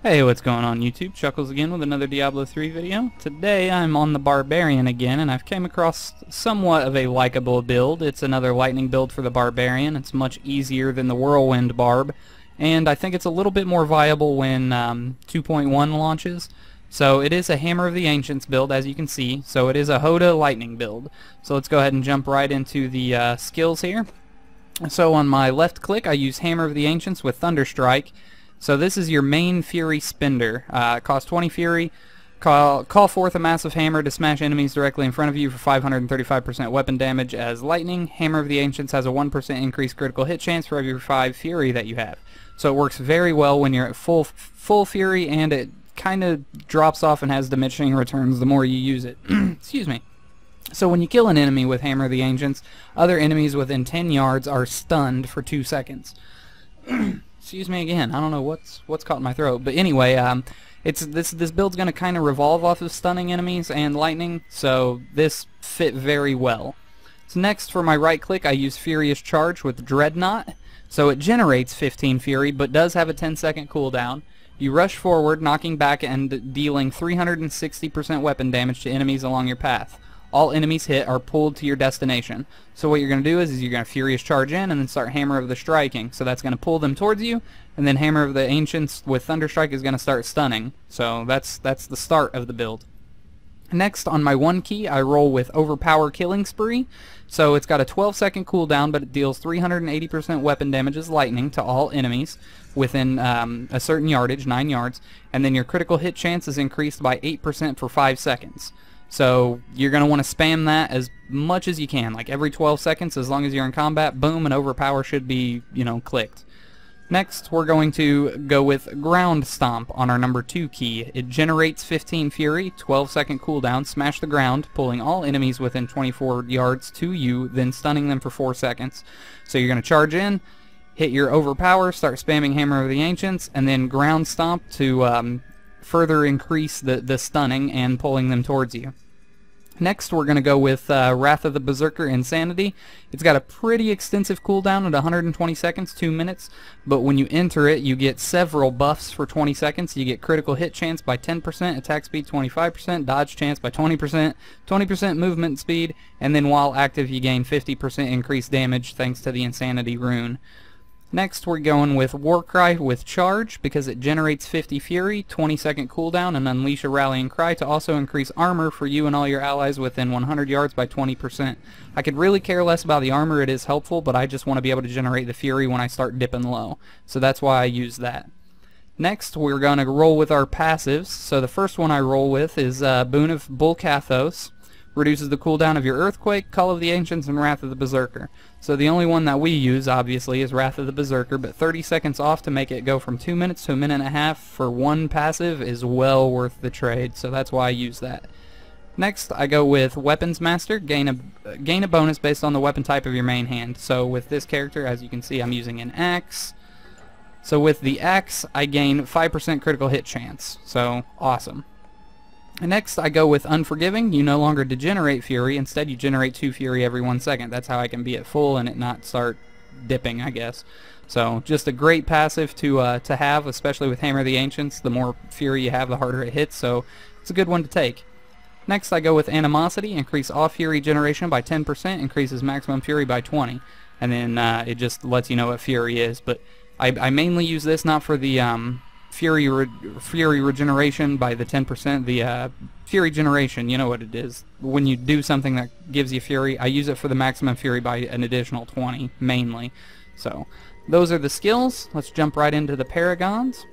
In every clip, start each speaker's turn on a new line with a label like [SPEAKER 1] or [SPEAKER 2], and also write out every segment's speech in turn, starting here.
[SPEAKER 1] Hey, what's going on YouTube? Chuckles again with another Diablo 3 video. Today I'm on the Barbarian again, and I've came across somewhat of a likable build. It's another lightning build for the Barbarian. It's much easier than the Whirlwind Barb, and I think it's a little bit more viable when 2.1 launches. So it is a Hammer of the Ancients build, as you can see, so it is a HOTA lightning build. So let's go ahead and jump right into the skills here. So on my left click I use Hammer of the Ancients with Thunderstrike. So this is your main Fury spender. It costs 20 Fury. Call forth a massive hammer to smash enemies directly in front of you for 535% weapon damage as lightning. Hammer of the Ancients has a 1% increased critical hit chance for every 5 Fury that you have. So it works very well when you're at full Fury, and it kind of drops off and has diminishing returns the more you use it. Excuse me. So when you kill an enemy with Hammer of the Ancients, other enemies within 10 yards are stunned for 2 seconds. Excuse me again. I don't know what's caught in my throat, but anyway, this build's going to kind of revolve off of stunning enemies and lightning, so this fit very well. So next, for my right click, I use Furious Charge with Dreadnought. So it generates 15 Fury, but does have a 10-second cooldown. You rush forward, knocking back and dealing 360% weapon damage to enemies along your path. All enemies hit are pulled to your destination. So what you're going to do is you're going to Furious Charge in and then start Hammer of the Striking. So that's going to pull them towards you, and then Hammer of the Ancients with Thunderstrike is going to start stunning. So that's the start of the build. Next, on my 1 key, I roll with Overpower Killing Spree. So it's got a 12-second cooldown, but it deals 380% weapon damage as lightning to all enemies within a certain yardage, 9 yards, and then your critical hit chance is increased by 8% for 5 seconds. So you're going to want to spam that as much as you can, like every 12 seconds, as long as you're in combat, boom, and Overpower should be, clicked. Next, we're going to go with Ground Stomp on our number 2 key. It generates 15 Fury, 12-second cooldown, smash the ground, pulling all enemies within 24 yards to you, then stunning them for 4 seconds. So you're going to charge in, hit your Overpower, start spamming Hammer of the Ancients, and then Ground Stomp to further increase the stunning and pulling them towards you. Next, we're going to go with Wrath of the Berserker Insanity. It's got a pretty extensive cooldown at 120 seconds, 2 minutes, but when you enter it, you get several buffs for 20 seconds. You get critical hit chance by 10%, attack speed 25%, dodge chance by 20%, 20% movement speed, and then while active, you gain 50% increased damage thanks to the Insanity rune. Next, we're going with Warcry with Charge because it generates 50 Fury, 20-second cooldown, and Unleash a Rallying Cry to also increase armor for you and all your allies within 100 yards by 20%. I could really care less about the armor. It is helpful, but I just want to be able to generate the Fury when I start dipping low. So that's why I use that. Next, we're going to roll with our passives. So the first one I roll with is Boon of Bulkathos. Reduces the cooldown of your Earthquake, Call of the Ancients, and Wrath of the Berserker. So the only one that we use, obviously, is Wrath of the Berserker, but 30 seconds off to make it go from 2 minutes to a minute and a half for one passive is well worth the trade, so that's why I use that. Next, I go with Weapons Master, gain a bonus based on the weapon type of your main hand. So with this character, as you can see, I'm using an axe. So with the axe, I gain 5% critical hit chance, so awesome. Next, I go with Unforgiving. You no longer degenerate Fury. Instead, you generate 2 Fury every 1 second. That's how I can be at full and it not start dipping, I guess. So, just a great passive to have, especially with Hammer of the Ancients. The more Fury you have, the harder it hits, so it's a good one to take. Next, I go with Animosity. Increase all Fury generation by 10%. Increases maximum Fury by 20. And then it just lets you know what Fury is. But I mainly use this not for the Fury regeneration by the 10%, the Fury generation, you know what it is. When you do something that gives you Fury, I use it for the maximum Fury by an additional 20, mainly. So, those are the skills. Let's jump right into the Paragons.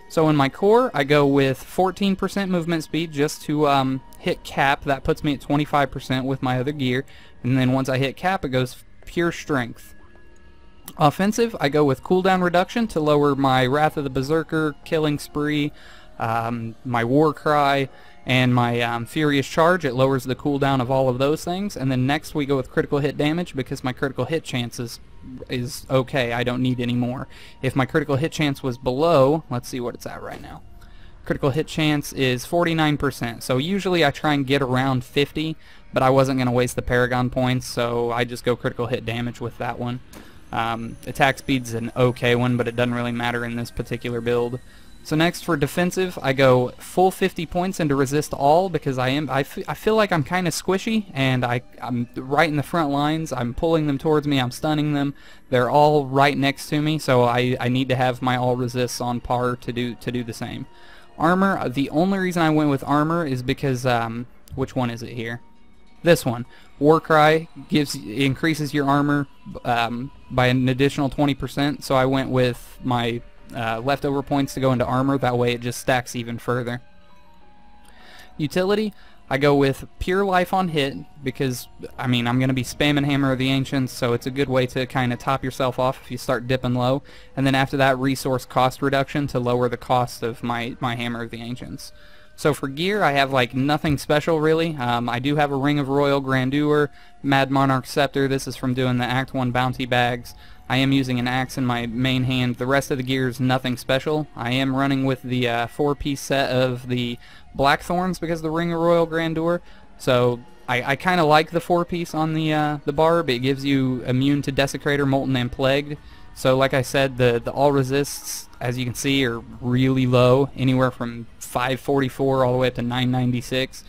[SPEAKER 1] So in my core, I go with 14% movement speed just to hit cap. That puts me at 25% with my other gear. And then once I hit cap, it goes pure strength. Offensive, I go with cooldown reduction to lower my Wrath of the Berserker, Killing Spree, my Warcry, and my Furious Charge. It lowers the cooldown of all of those things. And then next we go with critical hit damage because my critical hit chance is okay. I don't need any more. If my critical hit chance was below, let's see what it's at right now. Critical hit chance is 49%. So usually I try and get around 50, but I wasn't going to waste the Paragon points, so I just go critical hit damage with that one. Attack speed's an okay one, but it doesn't really matter in this particular build. So next for defensive, I go full 50 points into resist all because I feel like I'm kind of squishy, and I'm right in the front lines. I'm pulling them towards me. I'm stunning them. They're all right next to me, so I need to have my all resists on par to do the same. Armor. The only reason I went with armor is because which one is it here? This one. Warcry increases your armor by an additional 20%. So I went with my leftover points to go into armor. That way it just stacks even further. Utility, I go with pure life on hit because, I mean, I'm going to be spamming Hammer of the Ancients, so it's a good way to kind of top yourself off if you start dipping low. And then after that, resource cost reduction to lower the cost of my Hammer of the Ancients. So for gear, I have like nothing special really. I do have a Ring of Royal Grandeur, Mad Monarch Scepter. This is from doing the Act 1 bounty bags. I am using an axe in my main hand. The rest of the gear is nothing special. I am running with the 4-piece set of the Blackthorns because of the Ring of Royal Grandeur. So I kind of like the 4-piece on the Barb. It gives you immune to Desecrator, Molten, and Plagued. So like I said, the all resists, as you can see, are really low, anywhere from 544 all the way up to 996.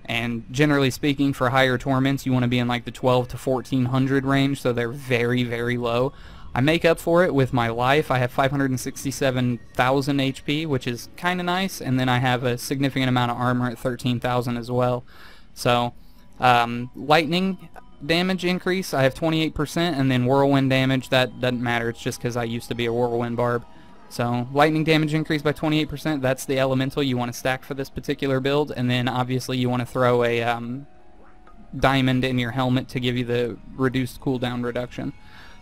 [SPEAKER 1] And generally speaking, for higher torments, you want to be in like the 12 to 1400 range, so they're very, very low. I make up for it with my life. I have 567,000 HP, which is kind of nice, and then I have a significant amount of armor at 13,000 as well. So, lightning damage increase, I have 28%, and then whirlwind damage, that doesn't matter. It's just because I used to be a whirlwind barb. So lightning damage increase by 28%, that's the elemental you want to stack for this particular build, and then obviously you want to throw a diamond in your helmet to give you the reduced cooldown reduction.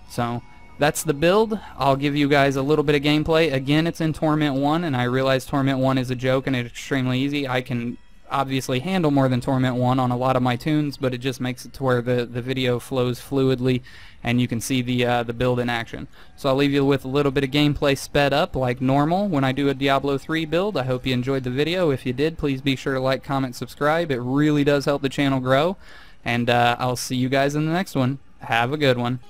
[SPEAKER 1] So that's the build. I'll give you guys a little bit of gameplay. Again, it's in Torment 1, and I realize Torment 1 is a joke and it's extremely easy. I can obviously handle more than Torment 1 on a lot of my tunes, but it just makes it to where the video flows fluidly and you can see the build in action. So I'll leave you with a little bit of gameplay sped up like normal when I do a Diablo 3 build. I hope you enjoyed the video. If you did, please be sure to like, comment, subscribe. It really does help the channel grow, and I'll see you guys in the next one. Have a good one.